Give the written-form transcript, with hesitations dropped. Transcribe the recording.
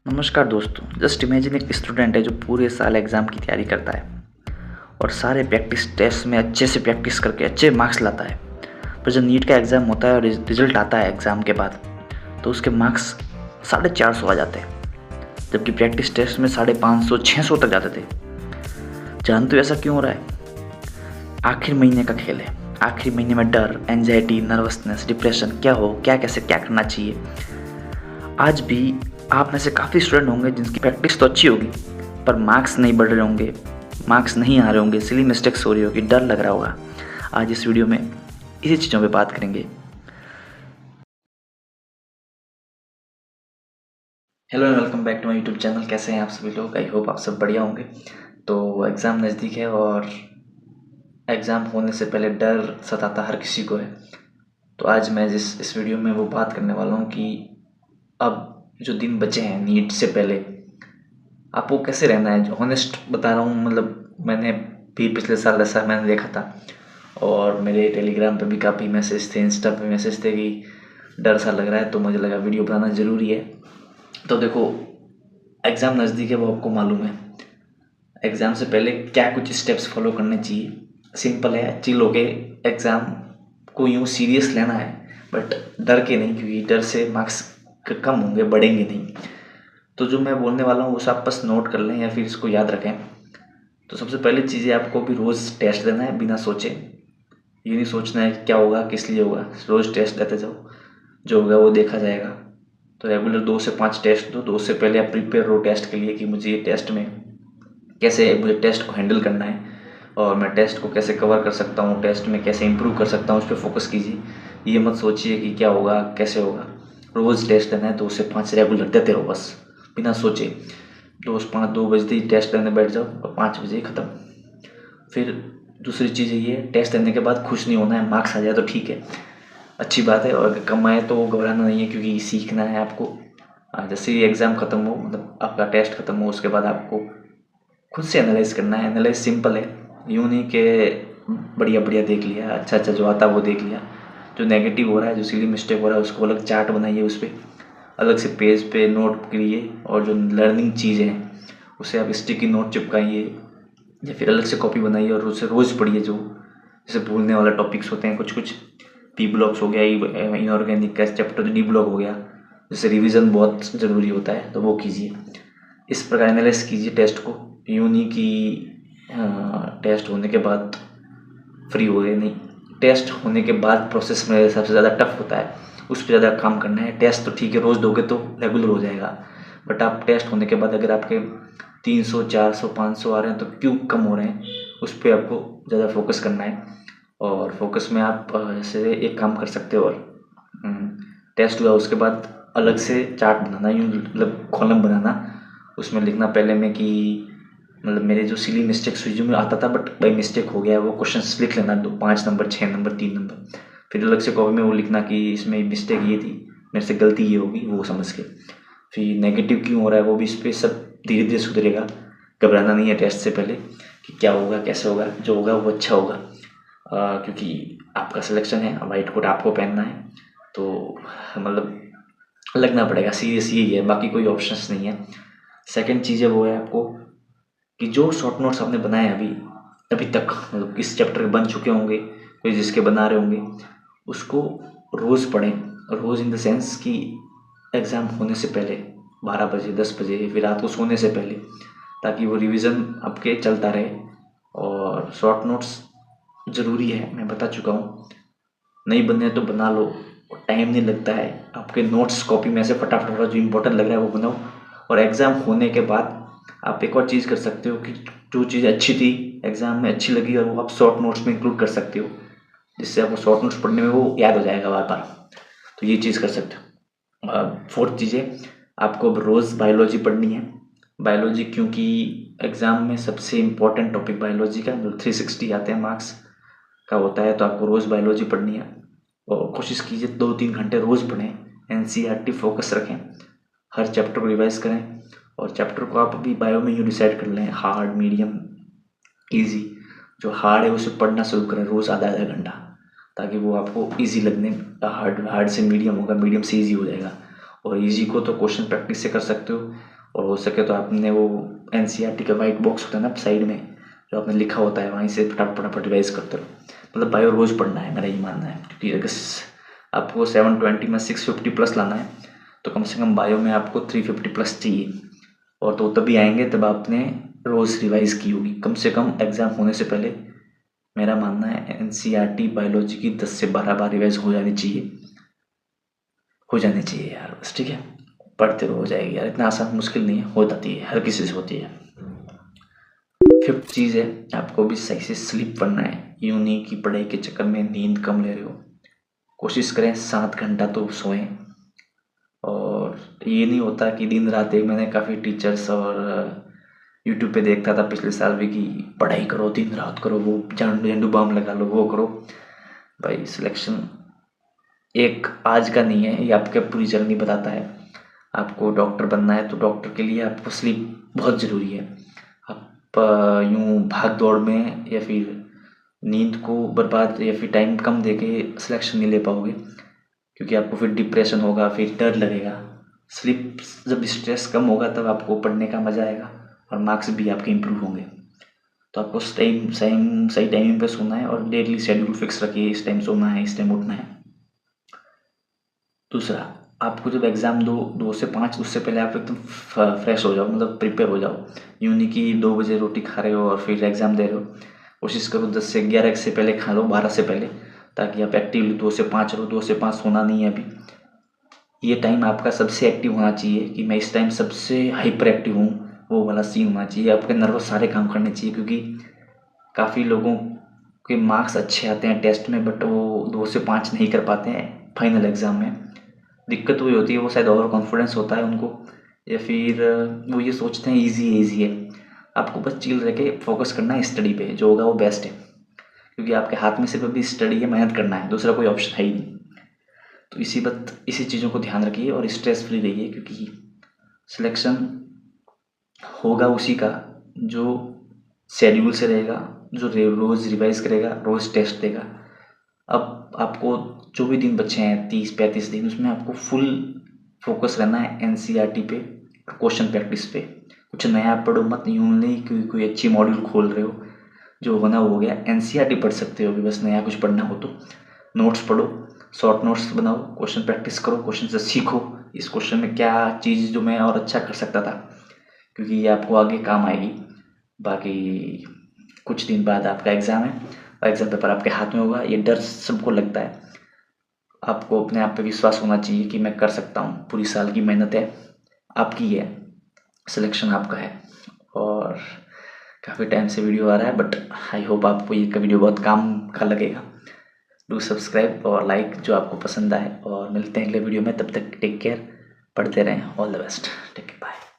नमस्कार दोस्तों। Just imagine एक स्टूडेंट है जो पूरे साल एग्ज़ाम की तैयारी करता है और सारे प्रैक्टिस टेस्ट में अच्छे से प्रैक्टिस करके अच्छे मार्क्स लाता है। पर जब नीट का एग्ज़ाम होता है और रिजल्ट आता है एग्ज़ाम के बाद, तो उसके मार्क्स 450 आ जाते हैं, जबकि प्रैक्टिस टेस्ट में 550 600 तक जाते थे। जानते हो ऐसा क्यों हो रहा है? आखिर महीने का खेल है। आखिरी महीने में डर, एंजाइटी, नर्वसनेस, डिप्रेशन, क्या हो, क्या कैसे, क्या करना चाहिए। आज भी आप में से काफ़ी स्टूडेंट होंगे जिनकी प्रैक्टिस तो अच्छी होगी, पर मार्क्स नहीं बढ़ रहे होंगे, मार्क्स नहीं आ रहे होंगे, सिली मिस्टेक्स हो रही होगी, डर लग रहा होगा। आज इस वीडियो में इसी चीज़ों पे बात करेंगे। Hello and welcome back to my YouTube channel. कैसे हैं आप सभी लोग? आई होप आप सब बढ़िया होंगे। तो एग्ज़ाम नज़दीक है और एग्ज़ाम होने से पहले डर सताता हर किसी को है। तो आज मैं इस वीडियो में वो बात करने वाला हूँ कि अब जो दिन बचे हैं नीट से पहले, आपको कैसे रहना है। जो हॉनेस्ट बता रहा हूँ, मतलब मैंने भी पिछले साल ऐसा मैंने देखा था और मेरे टेलीग्राम पे भी काफ़ी मैसेज थे, इंस्टा पे मैसेज थे कि डर सा लग रहा है, तो मुझे लगा वीडियो बनाना ज़रूरी है। तो देखो, एग्ज़ाम नज़दीक है, वो आपको मालूम है। एग्ज़ाम से पहले क्या कुछ स्टेप्स फॉलो करने चाहिए। सिंपल है, चिल हो के एग्ज़ाम को यूँ सीरियस लेना है, बट डर के नहीं, क्योंकि डर से मार्क्स कम होंगे, बढ़ेंगे नहीं। तो जो मैं बोलने वाला हूँ उसे आप बस नोट कर लें या फिर इसको याद रखें। तो सबसे पहली चीज़ है, आपको भी रोज़ टेस्ट देना है बिना सोचे। ये नहीं सोचना है कि क्या होगा, किस लिए होगा। रोज़ टेस्ट देते जाओ, जो होगा वो देखा जाएगा। तो रेगुलर 2 से 5 टेस्ट दो। 2 से पहले आप प्रिपेयर रहो टेस्ट के लिए कि मुझे ये टेस्ट में कैसे, मुझे टेस्ट को हैंडल करना है और मैं टेस्ट को कैसे कवर कर सकता हूँ, टेस्ट में कैसे इंप्रूव कर सकता हूँ, उस पर फोकस कीजिए। ये मत सोचिए कि क्या होगा, कैसे होगा। रोज़ टेस्ट देना है, 2 से 5 रेगुलर देते रहो बस बिना सोचे। 2 बजते ही टेस्ट देने बैठ जाओ और 5 बजे ही ख़त्म। फिर दूसरी चीज़ ये है, टेस्ट देने के बाद खुश नहीं होना है। मार्क्स आ जाए तो ठीक है, अच्छी बात है, और अगर कम आए तो घबराना नहीं है, क्योंकि सीखना है आपको। जैसे ही एग्ज़ाम ख़त्म हो, मतलब आपका टेस्ट ख़त्म हो, उसके बाद आपको खुद से एनालाइज करना है। एनालाइज सिंपल है, यूँ नहीं कि बढ़िया बढ़िया देख लिया, अच्छा अच्छा जो आता है वो देख लिया। जो नेगेटिव हो रहा है, जो सिली मिस्टेक हो रहा है, उसको अलग चार्ट बनाइए, उस पर अलग से पेज पे नोट करिए। और जो लर्निंग चीज़ें हैं उसे आप स्टिकी नोट चिपकाइए या फिर अलग से कॉपी बनाइए और उसे रोज़ पढ़िए। जो जैसे भूलने वाले टॉपिक्स होते हैं कुछ कुछ, पी ब्लॉक्स हो गया, इनऑर्गेनिक का चैप्टर डी ब्लॉक हो गया, जैसे रिवीजन बहुत ज़रूरी होता है, तो वो कीजिए। इस प्रकार एनालाइज कीजिए टेस्ट को। यूँ नहीं कि टेस्ट होने के बाद फ्री हो गए, नहीं। टेस्ट होने के बाद प्रोसेस मेरे हिसाब से ज़्यादा टफ होता है, उस पर ज़्यादा काम करना है। टेस्ट तो ठीक है, रोज़ दोगे तो रेगुलर हो जाएगा, बट आप टेस्ट होने के बाद अगर आपके 300 400 500 आ रहे हैं तो क्यों कम हो रहे हैं, उस पर आपको ज़्यादा फोकस करना है। और फोकस में आप जैसे एक काम कर सकते हो, और टेस्ट हुआ उसके बाद अलग से चार्ट बनाना, यूँ मतलब कॉलम बनाना, उसमें लिखना पहले में कि मतलब मेरे जो सिली मिस्टेक्स हुई, जो में आता था बट बाई मिस्टेक हो गया है, वो क्वेश्चंस लिख लेना, 5 नंबर, 6 नंबर, 3 नंबर। फिर अलग से कॉपी में वो लिखना कि इसमें मिस्टेक ये थी, मेरे से गलती ये होगी, वो समझ के। फिर नेगेटिव क्यों हो रहा है वो भी, इस पर सब धीरे धीरे सुधरेगा। घबराना नहीं है टेस्ट से पहले कि क्या होगा, कैसे होगा। जो होगा वो अच्छा होगा, क्योंकि आपका सिलेक्शन है, वाइट कोट आपको पहनना है, तो मतलब लगना पड़ेगा। सीरियस यही है, बाकी कोई ऑप्शंस नहीं है। सेकंड चीज़ है वो है आपको कि जो शॉर्ट नोट्स आपने बनाए अभी अभी तक, मतलब किस चैप्टर के बन चुके होंगे, कोई जिसके बना रहे होंगे, उसको रोज़ पढ़ें। रोज़ इन द सेंस कि एग्ज़ाम होने से पहले 12 बजे, 10 बजे, फिर रात को सोने से पहले, ताकि वो रिवीजन आपके चलता रहे। और शॉर्ट नोट्स ज़रूरी है, मैं बता चुका हूँ। नहीं बनने तो बना लो, टाइम नहीं लगता है। आपके नोट्स कॉपी में से फटाफट जो इंपॉर्टेंट लग रहा है वो बनाओ। और एग्ज़ाम होने के बाद आप एक और चीज़ कर सकते हो कि जो चीज़ अच्छी थी, एग्ज़ाम में अच्छी लगी, और वो आप शॉर्ट नोट्स में इंक्लूड कर सकते हो, जिससे आपको शॉर्ट नोट्स पढ़ने में वो याद हो जाएगा बार बार। तो ये चीज़ कर सकते हो। फोर्थ चीज़ है, आपको अब रोज़ बायोलॉजी पढ़नी है। बायोलॉजी क्योंकि एग्ज़ाम में सबसे इम्पोर्टेंट टॉपिक बायोलॉजी का, जो 360 आते हैं मार्क्स का होता है, तो आपको रोज़ बायोलॉजी पढ़नी है। और कोशिश कीजिए 2-3 घंटे रोज़ पढ़ें, एनसीईआरटी फोकस रखें, हर चैप्टर को रिवाइज करें। और चैप्टर को आप अभी बायो में यूँ डिसाइड कर लें, हार्ड, मीडियम, इजी। जो हार्ड है उसे पढ़ना शुरू करें रोज़ आधा आधा घंटा, ताकि वो आपको इजी लगने। हार्ड से मीडियम होगा, मीडियम से इजी हो जाएगा, और इजी को तो क्वेश्चन प्रैक्टिस से कर सकते हो, और हो सके तो आपने वो एनसीईआरटी का वाइट बॉक्स होता है ना साइड में, जो आपने लिखा होता है वहीं से फटाफट रिवाइज करते रहो। मतलब बायो रोज़ पढ़ना है, मेरा ये मानना है। क्योंकि अगर आपको 720 में 650 प्लस लाना है तो कम से कम बायो में आपको 350 प्लस चाहिए, और तो तभी आएंगे तब आपने रोज़ रिवाइज की होगी। कम से कम एग्ज़ाम होने से पहले मेरा मानना है एनसीईआरटी बायोलॉजी की 10 से 12 बार रिवाइज हो जानी चाहिए यार, बस। ठीक है, पढ़ते रहो, हो जाएगी यार, इतना आसान मुश्किल नहीं है, हो जाती है, हर किसी से होती है। 5th चीज़ है, आपको भी सही से स्लीप करना है। यूँ नहीं कि पढ़ाई के चक्कर में नींद कम ले रहे हो, कोशिश करें 7 घंटा तो सोएं। और ये नहीं होता कि दिन रात एक, मैंने काफ़ी टीचर्स और यूट्यूब पे देखता था पिछले साल भी कि पढ़ाई करो, दिन रात करो, वो झंडू बाम लगा लो, वो करो। भाई सिलेक्शन एक आज का नहीं है, ये आपके पूरी जर्नी बताता है। आपको डॉक्टर बनना है तो डॉक्टर के लिए आपको स्लीप बहुत ज़रूरी है। आप यूँ भाग दौड़ में या फिर नींद को बर्बाद या फिर टाइम कम देके सिलेक्शन नहीं ले पाओगे, क्योंकि आपको फिर डिप्रेशन होगा, फिर डर लगेगा। स्लीप, जब स्ट्रेस कम होगा तब आपको पढ़ने का मज़ा आएगा और मार्क्स भी आपके इम्प्रूव होंगे। तो आपको सही टाइमिंग पे सोना है और डेली शेड्यूल फिक्स रखिए, इस टाइम सोना है, इस टाइम उठना है। दूसरा, आपको जब एग्ज़ाम 2 से 5, उससे पहले आप एकदम फ्रेश हो जाओ, मतलब प्रिपेयर हो जाओ। यूँ नहीं कि 2 बजे रोटी खा रहे हो और फिर एग्ज़ाम दे रहे हो। कोशिश करो 10 से 11 से पहले खा लो, 12 से पहले, ताकि आप एक्टिवली 2 से 5 रहो। 2 से 5 सोना नहीं है अभी। ये टाइम आपका सबसे एक्टिव होना चाहिए कि मैं इस टाइम सबसे हाइपर एक्टिव हूँ, वो वाला सीन होना चाहिए। आपके नर्वस सारे काम करने चाहिए, क्योंकि काफ़ी लोगों के मार्क्स अच्छे आते हैं टेस्ट में, बट वो 2 से 5 नहीं कर पाते हैं फाइनल एग्ज़ाम में। दिक्कत वही होती है, वो शायद ओवर कॉन्फिडेंस होता है उनको, या फिर वो ये सोचते हैं ईजी है। आपको बस चिल रह के फोकस करना है स्टडी पे, जो होगा वो बेस्ट है। क्योंकि आपके हाथ में सिर्फ अभी स्टडी है, मेहनत करना है, दूसरा कोई ऑप्शन है ही नहीं। तो इसी चीज़ों को ध्यान रखिए और स्ट्रेस फ्री रहिए, क्योंकि सिलेक्शन होगा उसी का जो शेड्यूल से रहेगा, जो रोज़ रिवाइज करेगा, रोज़ टेस्ट देगा। अब आपको जो भी दिन बचे हैं 30-35 दिन, उसमें आपको फुल फोकस रहना है एनसीईआरटी पे, क्वेश्चन प्रैक्टिस पे। कुछ नया पढ़ो मत, यूँ नहीं कि कोई अच्छी मॉड्यूल खोल रहे हो, जो होना वो हो गया। एनसीईआरटी पढ़ सकते हो अभी, बस नया कुछ पढ़ना हो तो नोट्स पढ़ो, शॉर्ट नोट्स बनाओ, क्वेश्चन प्रैक्टिस करो, क्वेश्चन से सीखो इस क्वेश्चन में क्या चीज़ जो मैं और अच्छा कर सकता था, क्योंकि ये आपको आगे काम आएगी। बाकी कुछ दिन बाद आपका एग्ज़ाम है और एग्ज़ाम पेपर आपके हाथ में होगा। ये डर सबको लगता है, आपको अपने आप पे विश्वास होना चाहिए कि मैं कर सकता हूँ। पूरी साल की मेहनत है, आपकी है, सिलेक्शन आपका है। और काफ़ी टाइम से वीडियो आ रहा है, बट आई होप आपको ये वीडियो बहुत काम का लगेगा। डू सब्सक्राइब और लाइक जो आपको पसंद आए, और मिलते हैं अगले वीडियो में। तब तक टेक केयर, पढ़ते रहें। All the best, take care, bye.